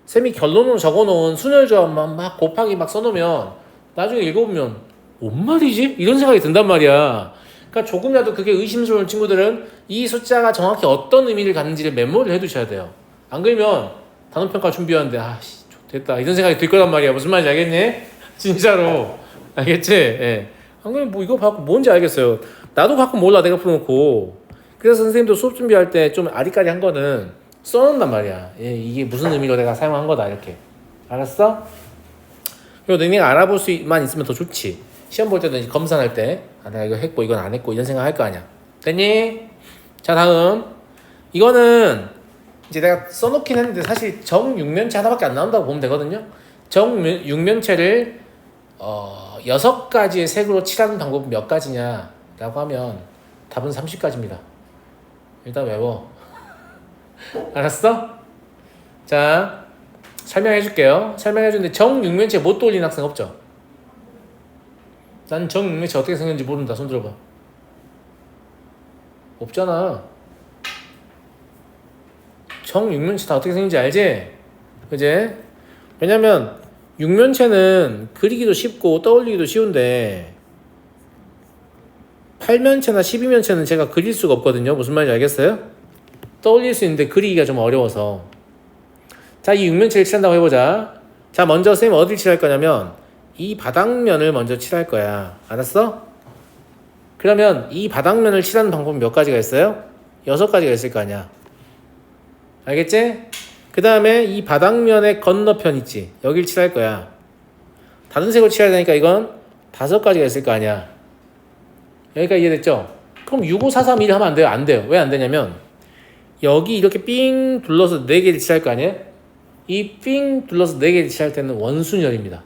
쌤이 결론으로 적어놓은 순열조합만 막 곱하기 막 써놓으면 나중에 읽어보면 뭔 말이지? 이런 생각이 든단 말이야. 그러니까 조금이라도 그게 의심스러운 친구들은 이 숫자가 정확히 어떤 의미를 갖는지를 메모를 해두셔야 돼요. 안 그러면 단원평가 준비하는데 아씨 됐다 이런 생각이 들 거란 말이야. 무슨 말인지 알겠니? 진짜로 알겠지? 예. 안 그러면 뭐 이거 갖고 뭔지 알겠어요. 나도 가끔 몰라 내가 풀어놓고. 그래서 선생님도 수업 준비할 때 좀 아리까리한 거는 써놓는단 말이야. 예, 이게 무슨 의미로 내가 사용한 거다 이렇게. 알았어? 그리고 너네가 알아볼 수만 있으면 더 좋지. 시험 볼 때도 검사할 때 아, 내가 이거 했고 이건 안 했고 이런 생각 할 거 아니야. 됐니? 자 다음 이거는 이제 내가 써놓긴 했는데 사실 정육면체 하나밖에 안 나온다고 보면 되거든요. 정육면체를 6가지의 색으로 칠하는 방법은 몇 가지냐 라고 하면 답은 30까지입니다. 일단 외워. 알았어? 자, 설명해 줄게요. 설명해 주는데 정육면체 못 떠올리는 학생 없죠? 난 정육면체 어떻게 생겼는지 모른다. 손 들어봐. 없잖아. 정육면체 다 어떻게 생긴지 알지? 그지? 왜냐면 육면체는 그리기도 쉽고 떠올리기도 쉬운데 8면체나 12면체는 제가 그릴 수가 없거든요. 무슨 말인지 알겠어요? 떠올릴 수 있는데 그리기가 좀 어려워서. 자, 이 육면체를 칠한다고 해보자. 자, 먼저 쌤이 어디를 칠할 거냐면 이 바닥면을 먼저 칠할 거야. 알았어? 그러면 이 바닥면을 칠하는 방법이 몇 가지가 있어요? 6가지가 있을 거 아니야. 알겠지? 그 다음에 이 바닥면의 건너편 있지? 여길 칠할 거야. 다른 색으로 칠해야 되니까 이건 5가지가 있을 거 아니야. 여기까지 이해됐죠? 그럼 6, 5, 4, 3, 1 하면 안 돼요? 안 돼요. 왜 안 되냐면 여기 이렇게 삥 둘러서 4개를 칠할 거 아니에요? 이 삥 둘러서 4개를 칠할 때는 원순열입니다.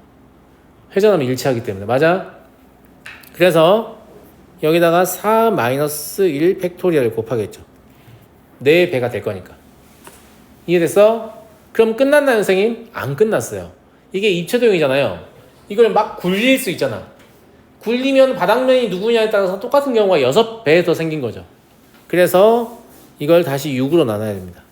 회전하면 일치하기 때문에. 맞아? 그래서 여기다가 4-1 팩토리얼을 곱하겠죠. 4배가 될 거니까. 이해됐어? 그럼 끝났나요, 선생님? 안 끝났어요. 이게 입체도형이잖아요. 이걸 막 굴릴 수 있잖아. 굴리면 바닥면이 누구냐에 따라서 똑같은 경우가 6배 더 생긴 거죠. 그래서 이걸 다시 6으로 나눠야 됩니다.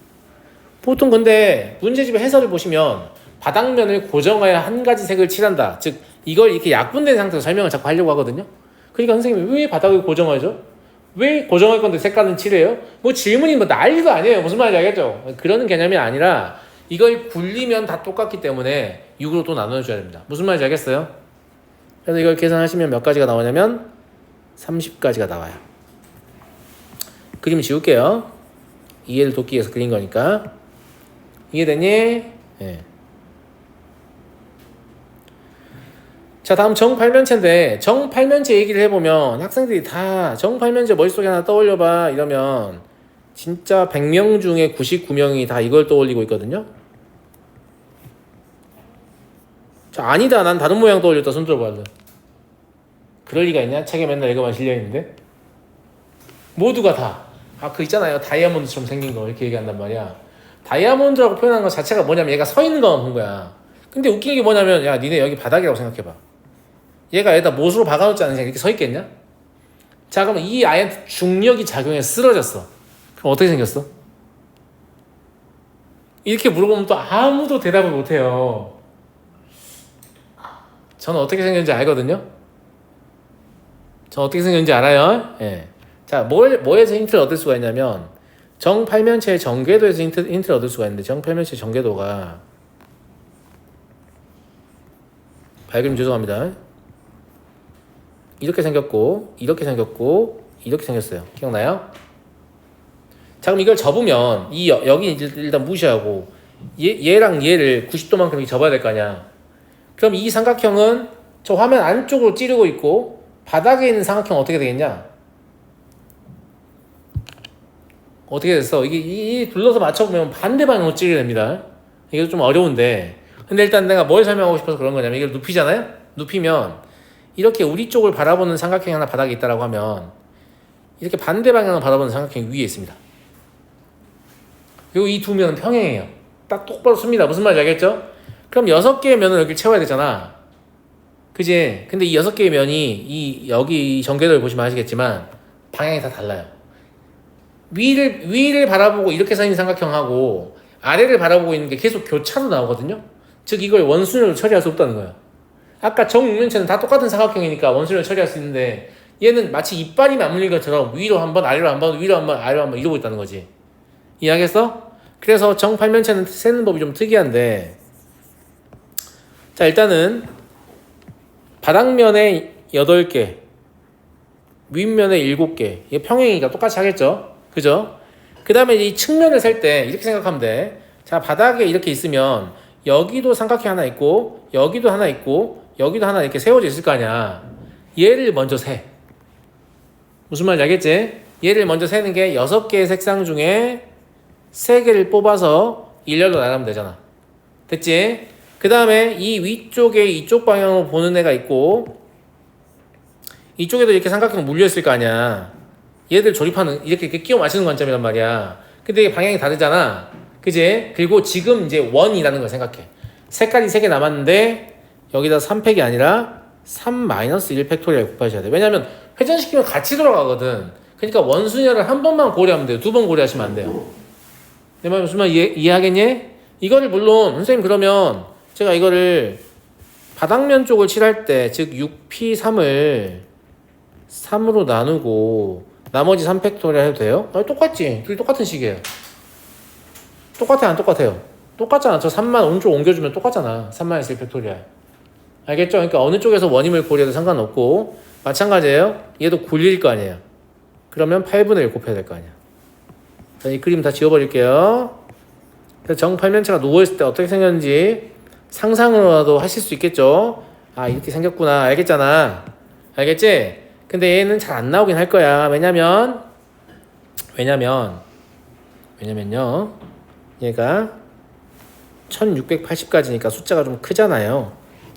보통 근데 문제집의 해설을 보시면 바닥면을 고정하여 한 가지 색을 칠한다. 즉 이걸 이렇게 약분된 상태로 설명을 자꾸 하려고 하거든요. 그러니까 선생님이 왜 바닥을 고정하죠? 왜 고정할 건데 색깔은 칠해요? 뭐 질문이 뭐 난리도 아니에요. 무슨 말인지 알겠죠? 그런 개념이 아니라 이걸 굴리면 다 똑같기 때문에 6으로 또 나눠줘야 됩니다. 무슨 말인지 알겠어요? 그래서 이걸 계산하시면 몇 가지가 나오냐면 30가지가 나와요. 그림 지울게요. 이해를 돕기 위해서 그린 거니까. 이해되니? 예. 자, 다음 정팔면체인데 정팔면체 얘기를 해보면 학생들이 다 정팔면체 머릿속에 하나 떠올려봐 이러면 진짜 100명 중에 99명이 다 이걸 떠올리고 있거든요. 자, 아니다. 난 다른 모양 떠올렸다. 손 들어봐. 그럴 리가 있냐? 책에 맨날 이거만 실려있는데 모두가 다 그 있잖아요. 다이아몬드처럼 생긴 거 이렇게 얘기한단 말이야. 다이아몬드라고 표현한 것 자체가 뭐냐면 얘가 서 있는 거만 본 거야. 근데 웃긴 게 뭐냐면 야 니네 여기 바닥이라고 생각해봐. 얘가 여기다 못으로 박아놓지 않은 이상 이렇게 서 있겠냐? 자, 그러면 이 아이한테 중력이 작용해서 쓰러졌어. 그럼 어떻게 생겼어? 이렇게 물어보면 또 아무도 대답을 못해요. 저는 어떻게 생겼는지 알거든요. 저는 어떻게 생겼는지 알아요. 예. 자, 뭐에서 힌트를 얻을 수가 있냐면 정팔면체의 정궤도에서 힌트를 얻을 수가 있는데 정팔면체의 정궤도가 밝음 죄송합니다. 이렇게 생겼고 이렇게 생겼고 이렇게 생겼어요. 기억나요? 자, 그럼 이걸 접으면 여기 일단 무시하고 얘랑 얘를 90도만큼 이렇게 접어야 될 거 아니야. 그럼 이 삼각형은 저 화면 안쪽으로 찌르고 있고 바닥에 있는 삼각형은 어떻게 되겠냐? 어떻게 됐어? 이게 둘러서 맞춰보면 반대 방향으로 찌르게 됩니다. 이게 좀 어려운데 근데 일단 내가 뭘 설명하고 싶어서 그런 거냐면 이걸 눕히잖아요? 눕히면 이렇게 우리 쪽을 바라보는 삼각형이 하나 바닥에 있다라고 하면 이렇게 반대 방향으로 바라보는 삼각형이 위에 있습니다. 그리고 이 두 면은 평행해요. 딱 똑바로 씁니다. 무슨 말인지 알겠죠? 그럼 6개의 면을 여기 채워야 되잖아. 그지? 근데 이 6개의 면이 여기 정궤도를 보시면 아시겠지만 방향이 다 달라요. 위를 바라보고 이렇게 서 있는 삼각형하고 아래를 바라보고 있는 게 계속 교차로 나오거든요. 즉 이걸 원순위로 처리할 수 없다는 거예요. 아까 정육면체는 다 똑같은 삼각형이니까 원순위로 처리할 수 있는데 얘는 마치 이빨이 맞물린 것처럼 위로 한번 아래로 한번 위로 한번 아래로 한번 이러고 있다는 거지. 이해하겠어? 그래서 정팔면체는 세는 법이 좀 특이한데 자, 일단은 바닥면에 8개 윗면에 7개 이게 평행이니까 똑같이 하겠죠. 그죠? 그 다음에 이 측면을 셀 때 이렇게 생각하면 돼. 자, 바닥에 이렇게 있으면 여기도 삼각형 하나 있고 여기도 하나 있고 여기도 하나 이렇게 세워져 있을 거 아니야. 얘를 먼저 세. 무슨 말인지 알겠지? 얘를 먼저 세는 게 6개의 색상 중에 3개를 뽑아서 일렬로 나가면 되잖아. 됐지? 그 다음에 이 위쪽에 이쪽 방향으로 보는 애가 있고 이쪽에도 이렇게 삼각형 물려 있을 거 아니야. 얘들 조립하는 이렇게 끼워 맞추는 관점이란 말이야. 근데 이게 방향이 다르잖아. 그지? 그리고 지금 이제 원이라는 걸 생각해. 색깔이 3개 남았는데 여기다 3팩이 아니라 3-1 팩토리얼 곱하셔야 돼. 왜냐면 회전시키면 같이 돌아가거든. 그러니까 원순열을 한 번만 고려하면 돼요. 2번 고려하시면 안 돼요. 내 말 무슨 말 이해하겠니? 이거를 물론 선생님 그러면 제가 이거를 바닥면 쪽을 칠할 때 즉 6P3을 3으로 나누고 나머지 3팩토리얼 해도 돼요? 아니 똑같지. 둘이 똑같은 식이에요. 똑같아요 안 똑같아요? 똑같잖아. 저 3만 오른쪽 옮겨주면 똑같잖아. 3-1 팩토리얼. 알겠죠? 그러니까 어느 쪽에서 원임을 고려해도 상관없고 마찬가지예요. 얘도 굴릴 거 아니에요. 그러면 8분의 1 곱해야 될 거 아니야. 자, 이 그림 다 지워버릴게요. 그래서 정팔면체가 누워있을 때 어떻게 생겼는지 상상으로라도 하실 수 있겠죠. 아 이렇게 생겼구나. 알겠잖아. 알겠지? 근데 얘는 잘 안 나오긴 할 거야. 왜냐면요 얘가 1680까지니까 숫자가 좀 크잖아요.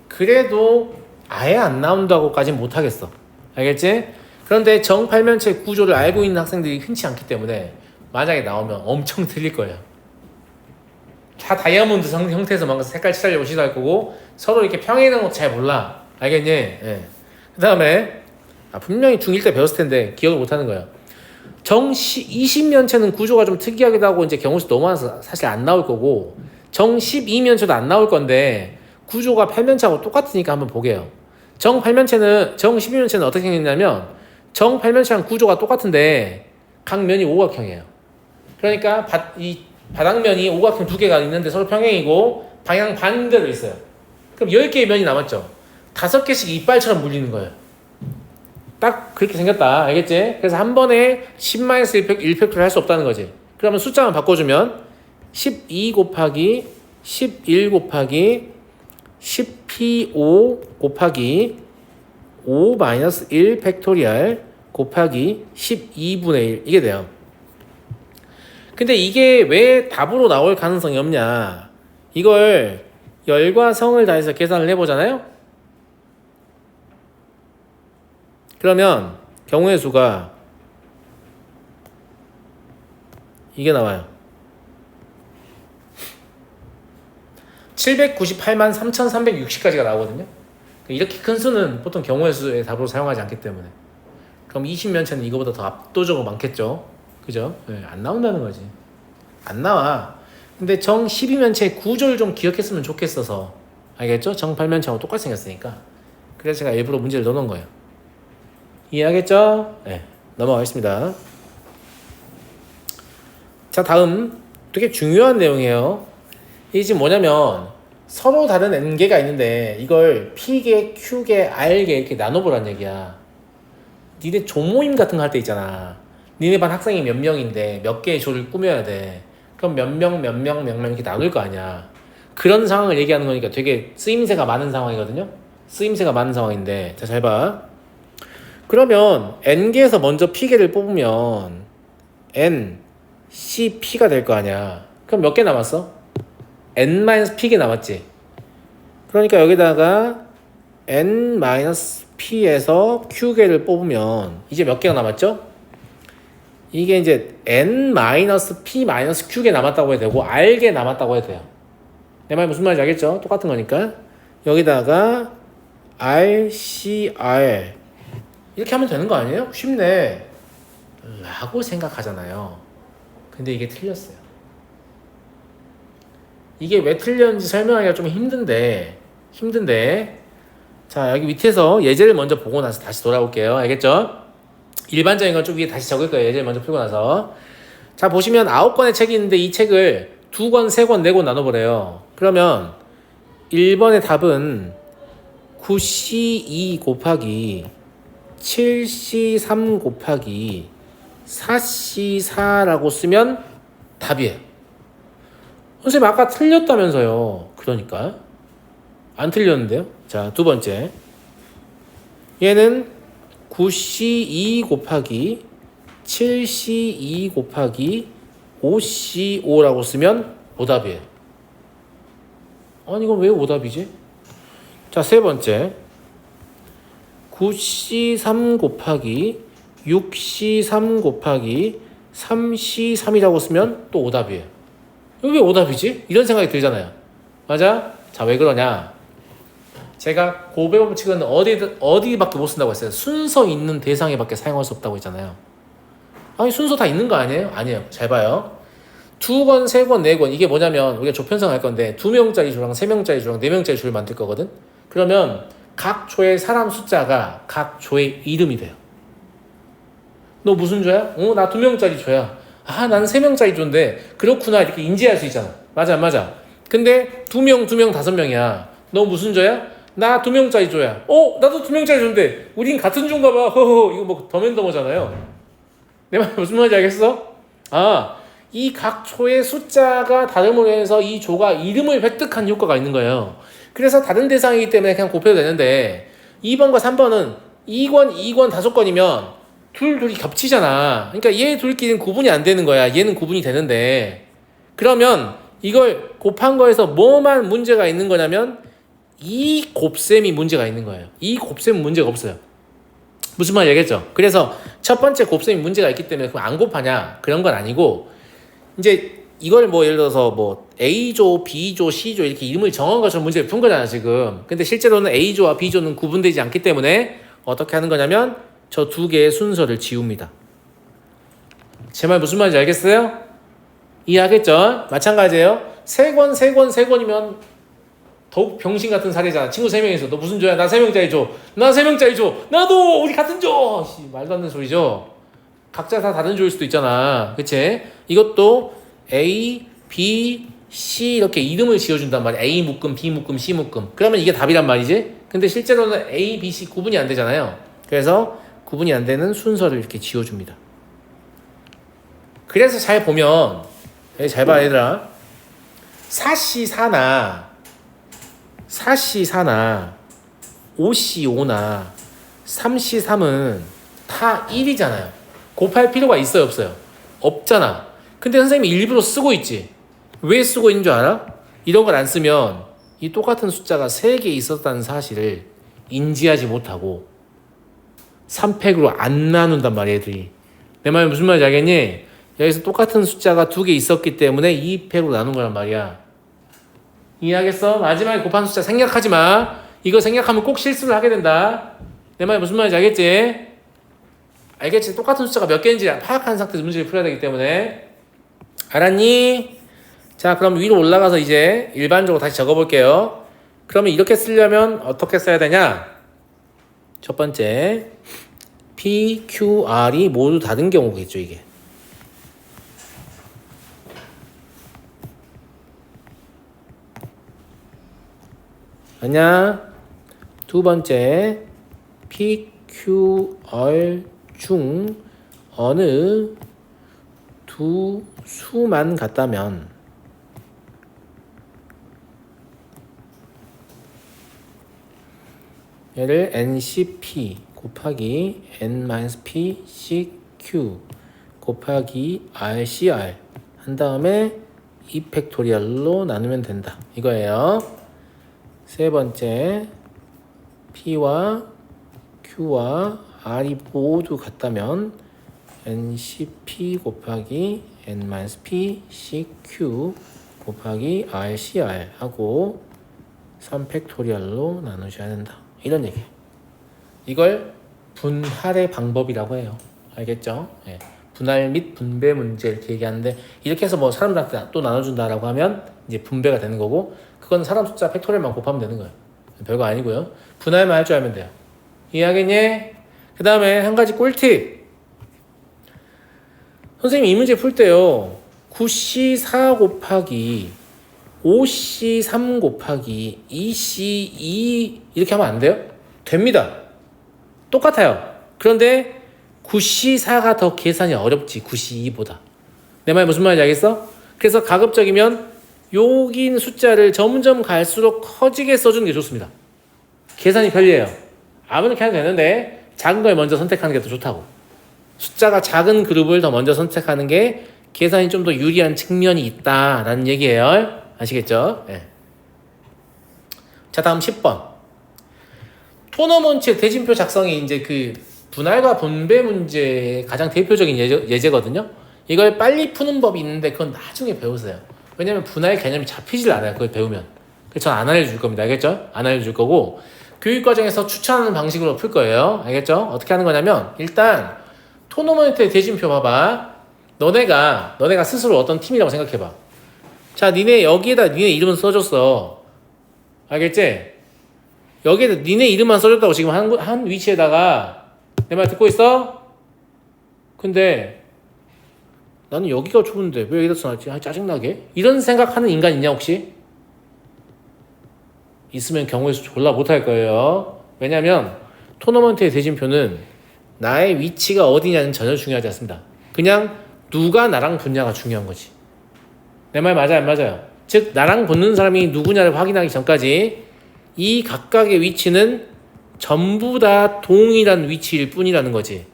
그래도 아예 안 나온다고까지는 못하겠어. 알겠지? 그런데 정팔면체 구조를 알고 있는 학생들이 흔치 않기 때문에 만약에 나오면 엄청 틀릴 거예요. 다 다이아몬드 형태에서 뭔가 색깔 칠하려고 시도할 거고 서로 이렇게 평행하는 것도 잘 몰라. 알겠니? 예. 그 다음에 분명히 중1 때 배웠을 텐데 기억을 못하는 거예요. 정 20면체는 구조가 좀 특이하기도 하고 이제 경우수 너무 많아서 사실 안 나올 거고 정 12면체도 안 나올 건데 구조가 8면체하고 똑같으니까 한번 보게요. 정 12면체는 어떻게 생겼냐면 정 8면체랑 구조가 똑같은데 각 면이 오각형이에요. 그러니까 이 바닥면이 오각형 2개가 있는데 서로 평행이고 방향 반대로 있어요. 그럼 10개의 면이 남았죠. 5개씩 이빨처럼 물리는 거예요. 딱 그렇게 생겼다. 알겠지? 그래서 한 번에 10-1팩토리얼 할 수 없다는 거지. 그러면 숫자만 바꿔주면 12 곱하기 11 곱하기 10P5 곱하기 5-1 팩토리얼 곱하기 12분의 1 이게 돼요. 근데 이게 왜 답으로 나올 가능성이 없냐? 이걸 열과 성을 다해서 계산을 해보잖아요? 그러면 경우의 수가 이게 나와요. 798만 3360까지가 나오거든요. 이렇게 큰 수는 보통 경우의 수의 답으로 사용하지 않기 때문에. 그럼 20면체는 이거보다 더 압도적으로 많겠죠. 그죠? 네, 안 나온다는 거지. 안 나와. 근데 정 12면체의 구조를 좀 기억했으면 좋겠어서. 알겠죠? 정 8면체하고 똑같이 생겼으니까. 그래서 제가 일부러 문제를 넣어놓은 거예요. 이해하겠죠? 네, 넘어가겠습니다. 자, 다음 되게 중요한 내용이에요. 이게 지금 뭐냐면 서로 다른 n개가 있는데 이걸 p개, q개, r개 이렇게 나눠보란 얘기야. 니네 조모임 같은 거 할 때 있잖아. 니네 반 학생이 몇 명인데 몇 개의 조를 꾸며야 돼. 그럼 몇 명 이렇게 나눌 거 아니야. 그런 상황을 얘기하는 거니까 되게 쓰임새가 많은 상황이거든요. 쓰임새가 많은 상황인데 자, 잘 봐. 그러면 n개에서 먼저 p개를 뽑으면 n, c, p가 될 거 아니야. 그럼 몇 개 남았어? n-p개 남았지. 그러니까 여기다가 n-p에서 q개를 뽑으면 이제 몇 개가 남았죠? 이게 이제 n-p-q개 남았다고 해도 되고 r개 남았다고 해도 돼요. 내 말 무슨 말인지 알겠죠? 똑같은 거니까 여기다가 r, c, r 이렇게 하면 되는 거 아니에요? 쉽네 라고 생각하잖아요. 근데 이게 틀렸어요. 이게 왜 틀렸는지 설명하기가 좀 힘든데 자, 여기 밑에서 예제를 먼저 보고 나서 다시 돌아올게요. 알겠죠? 일반적인 건 좀 위에 다시 적을 거예요. 예제를 먼저 풀고 나서. 자, 보시면 9권의 책이 있는데 이 책을 2권, 3권, 4권 나눠보래요. 그러면 1번의 답은 9C2 곱하기 7C3 곱하기 4C4라고 쓰면 답이에요. 선생님 아까 틀렸다면서요. 그러니까 안 틀렸는데요. 자, 두 번째 얘는 9C2 곱하기 7C2 곱하기 5C5라고 쓰면 오답이에요. 아니 이건 왜 오답이지? 자, 세 번째 9C3 곱하기 6C3 곱하기 3C3이라고 쓰면 또 오답이에요. 이거 왜 오답이지? 이런 생각이 들잖아요. 맞아? 자, 왜 그러냐? 제가 고배 법칙은 어디밖에 못 쓴다고 했어요. 순서 있는 대상에밖에 사용할 수 없다고 했잖아요. 아니, 순서 다 있는 거 아니에요? 아니에요. 잘 봐요. 2권, 3권, 4권. 이게 뭐냐면 우리가 조편성 할 건데 2명짜리 조랑 3명짜리 조랑 4명짜리 조를 만들 거거든. 그러면 각 조의 사람 숫자가 각 조의 이름이 돼요. 너 무슨 조야? 나 2명짜리 조야. 아, 난 3명짜리 조인데 그렇구나 이렇게 인지할 수 있잖아. 맞아 안 맞아? 근데 2명, 5명이야. 너 무슨 조야? 나 2명짜리 조야. 나도 2명짜리 조인데 우린 같은 조인가 봐. 허허. 이거 뭐 더맨더머잖아요. 내 말 무슨 말인지 알겠어? 이 각 조의 숫자가 다름으로 해서 이 조가 이름을 획득한 효과가 있는 거예요. 그래서 다른 대상이기 때문에 그냥 곱해도 되는데 2번과 3번은 2권, 5건이면 둘이 겹치잖아. 그러니까 얘 둘끼리는 구분이 안 되는 거야. 얘는 구분이 되는데 그러면 이걸 곱한 거에서 뭐만 문제가 있는 거냐면 이 곱셈이 문제가 있는 거예요. 이 곱셈은 문제가 없어요. 무슨 말인지 알겠죠? 그래서 첫 번째 곱셈이 문제가 있기 때문에 그럼 안 곱하냐? 그런 건 아니고 이제 이걸 뭐 예를 들어서 뭐 A조, B조, C조 이렇게 이름을 정한 것처럼 문제를 푼 거잖아 지금. 근데 실제로는 A조와 B조는 구분되지 않기 때문에 어떻게 하는 거냐면 저 두 개의 순서를 지웁니다. 제 말 무슨 말인지 알겠어요? 이해하겠죠? 마찬가지예요. 3권이면 더욱 병신 같은 사례잖아. 친구 3명이서 너 무슨 조야? 나 3명짜리 조. 나 3명짜리 조. 나도 우리 같은 조. 말도 안 되는 소리죠. 각자 다 다른 조일 수도 있잖아. 그치? 이것도 A, B, C 이렇게 이름을 지어준단 말이야. A 묶음, B 묶음, C 묶음. 그러면 이게 답이란 말이지. 근데 실제로는 A, B, C 구분이 안 되잖아요. 그래서 구분이 안 되는 순서를 이렇게 지어줍니다. 그래서 잘 보면 잘 봐 얘들아. 4C4나 4C4나 5C5나 3C3은 다 1이잖아요. 곱할 필요가 있어요 없어요? 없잖아. 근데 선생님이 일부러 쓰고 있지. 왜 쓰고 있는 줄 알아? 이런 걸 안 쓰면 이 똑같은 숫자가 3개 있었다는 사실을 인지하지 못하고 3팩으로 안 나눈단 말이야 애들이. 내 말이 무슨 말인지 알겠니? 여기서 똑같은 숫자가 2개 있었기 때문에 2팩으로 나눈 거란 말이야. 이해하겠어? 마지막에 곱한 숫자 생략하지 마. 이거 생략하면 꼭 실수를 하게 된다. 내 말이 무슨 말인지 알겠지? 알겠지? 똑같은 숫자가 몇 개인지 파악한 상태에서 문제를 풀어야 되기 때문에. 알았니? 자, 그럼 위로 올라가서 이제 일반적으로 다시 적어볼게요. 그러면 이렇게 쓰려면 어떻게 써야 되냐? 첫 번째, P, Q, R이 모두 다른 경우겠죠, 이게. 아니야. 두 번째, P, Q, R 중 어느 두 수만 같다면 얘를 NCP 곱하기 N-P CQ 곱하기 RCR 한 다음에 2팩토리얼로 나누면 된다. 이거예요. 세 번째, P와 Q와 R이 모두 같다면 NCP 곱하기 N-P CQ 곱하기 RCR 하고 3팩토리얼로 나누셔야 된다. 이런 얘기. 이걸 분할의 방법이라고 해요. 알겠죠? 네. 분할 및 분배 문제 이렇게 얘기하는데 이렇게 해서 뭐 사람들한테 또 나눠준다라고 하면 이제 분배가 되는 거고 그건 사람 숫자 팩토리얼만 곱하면 되는 거예요. 별거 아니고요. 분할만 할 줄 알면 돼요. 이해하겠니? 그 다음에 한 가지 꿀팁. 선생님이 이 문제 풀 때요. 9C4 곱하기 5C3 곱하기 2C2 이렇게 하면 안 돼요? 됩니다. 똑같아요. 그런데 9C4가 더 계산이 어렵지 9C2보다. 내 말 무슨 말인지 알겠어? 그래서 가급적이면 여긴 숫자를 점점 갈수록 커지게 써주는 게 좋습니다. 계산이 편리해요. 아무렇게 해도 되는데 작은 걸 먼저 선택하는 게 더 좋다고. 숫자가 작은 그룹을 더 먼저 선택하는 게 계산이 좀 더 유리한 측면이 있다라는 얘기예요. 아시겠죠? 네. 자, 다음 10번. 토너먼트의 대진표 작성이 이제 그 분할과 분배 문제의 가장 대표적인 예제거든요. 이걸 빨리 푸는 법이 있는데 그건 나중에 배우세요. 왜냐면 분할 개념이 잡히질 않아요. 그걸 배우면. 그래서 전 안 알려줄 겁니다. 알겠죠? 안 알려줄 거고 교육과정에서 추천하는 방식으로 풀 거예요. 알겠죠? 어떻게 하는 거냐면 일단 토너먼트의 대진표 봐봐. 너네가 스스로 어떤 팀이라고 생각해봐. 자, 니네 여기에다 니네 이름은 써줬어. 알겠지? 여기에다 니네 이름만 써줬다고 지금 한 위치에다가 내 말 듣고 있어? 근데 나는 여기가 좋은데 왜 여기다 써놨지? 아, 짜증나게. 이런 생각하는 인간 있냐 혹시? 있으면 경우의 수 졸라 못할 거예요. 왜냐면 토너먼트의 대진표는 나의 위치가 어디냐는 전혀 중요하지 않습니다. 그냥 누가 나랑 붙냐가 중요한 거지. 내 말 맞아요 안 맞아요? 즉 나랑 붙는 사람이 누구냐를 확인하기 전까지 이 각각의 위치는 전부 다 동일한 위치일 뿐이라는 거지.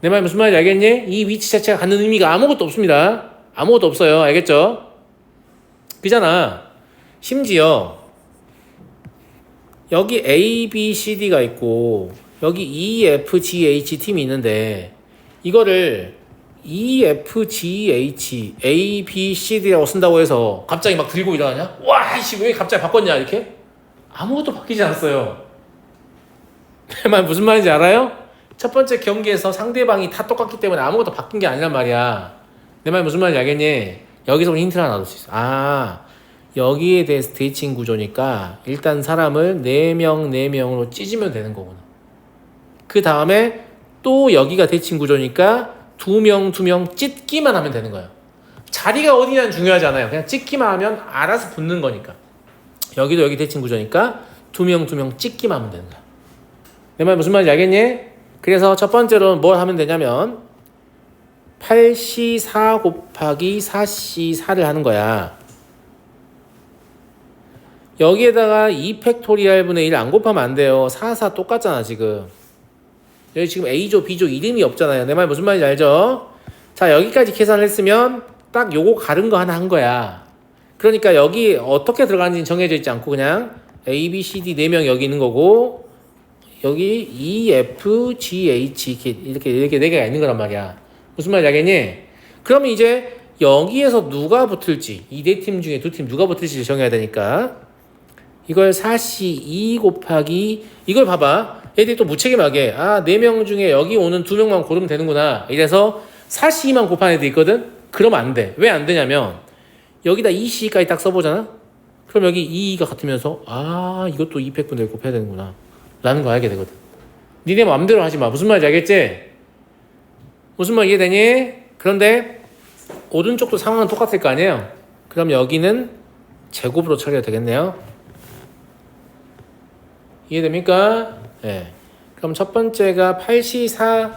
내 말 무슨 말인지 알겠니? 이 위치 자체가 갖는 의미가 아무것도 없습니다. 아무것도 없어요. 알겠죠? 그잖아. 심지어 여기 A, B, C, D가 있고 여기 E, F, G, H 팀이 있는데 이거를 E, F, G, H, A, B, C, D라고 쓴다고 해서 갑자기 막 들고 일어나냐? 와, 이씨 왜 갑자기 바꿨냐 이렇게? 아무것도 바뀌지 않았어요. 내 말 무슨 말인지 알아요? 첫 번째 경기에서 상대방이 다 똑같기 때문에 아무것도 바뀐 게 아니란 말이야. 내 말 무슨 말인지 알겠니? 여기서 힌트를 하나 얻을 수 있어. 아, 여기에 대해서 대칭 구조니까 일단 사람을 4명으로 찢으면 되는 거구나. 그 다음에 또 여기가 대칭 구조니까 2명 찢기만 하면 되는 거예요. 자리가 어디냐는 중요하지 않아요. 그냥 찢기만 하면 알아서 붙는 거니까. 여기도 여기 대칭 구조니까 2명 찢기만 하면 되는 거야. 내 말 무슨 말인지 알겠니? 그래서 첫 번째로 뭘 하면 되냐면 8C4 곱하기 4C4를 하는 거야. 여기에다가 2팩토리얼 분의 1 안 곱하면 안 돼요. 4 똑같잖아 지금. 여기 지금 A조 B조 이름이 없잖아요. 내 말 무슨 말인지 알죠? 자, 여기까지 계산을 했으면 딱 요거 가른 거 하나 한 거야. 그러니까 여기 어떻게 들어가는지 정해져 있지 않고 그냥 A, B, C, D 4명 여기 있는 거고 여기 E, F, G, H 이렇게 4개가 있는 거란 말이야. 무슨 말인지 알겠니? 그러면 이제 여기에서 누가 붙을지 이 네 팀 중에 두 팀 누가 붙을지 정해야 되니까 이걸 4C2 곱하기 이걸 봐봐. 애들이 또 무책임하게 4명 중에 여기 오는 2명만 고르면 되는구나. 이래서 4C2만 곱한 애들이 있거든? 그러면 안 돼. 왜 안 되냐면 여기다 2C까지 딱 써보잖아? 그럼 여기 2가 같으면서 이것도 2팩분의 1 곱해야 되는구나 라는 거 알게 되거든. 니네 마음대로 하지 마. 무슨 말인지 알겠지? 무슨 말 이해되니? 그런데 오른쪽도 상황은 똑같을 거 아니에요? 그럼 여기는 제곱으로 처리가 되겠네요. 이해됩니까? 네. 그럼 첫 번째가 8C4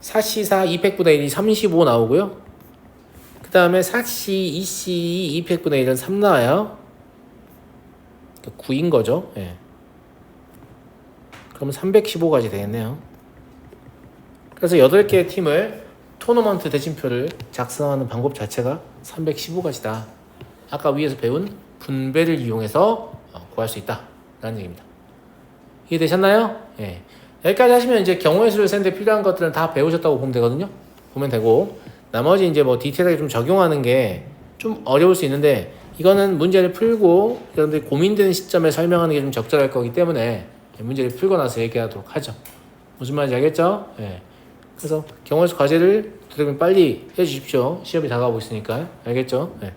2팩분의 1이 35 나오고요. 그 다음에 4C 2C 2팩분의 1은 3 나와요. 9인 거죠. 네. 그러면 315까지 되겠네요. 그래서 8개의 팀을 토너먼트 대진표를 작성하는 방법 자체가 315가지다. 아까 위에서 배운 분배를 이용해서 구할 수 있다 라는 얘기입니다. 이해되셨나요? 예. 여기까지 하시면 이제 경우의 수를 세는데 필요한 것들은 다 배우셨다고 보면 되거든요. 보면 되고 나머지 이제 뭐 디테일하게 좀 적용하는 게 좀 어려울 수 있는데 이거는 문제를 풀고 여러분들이 고민되는 시점에 설명하는 게 좀 적절할 거기 때문에 문제를 풀고 나서 얘기하도록 하죠. 무슨 말인지 알겠죠? 예. 그래서 경우의 수 과제를 되도록 빨리 해주십시오. 시험이 다가오고 있으니까. 알겠죠? 예.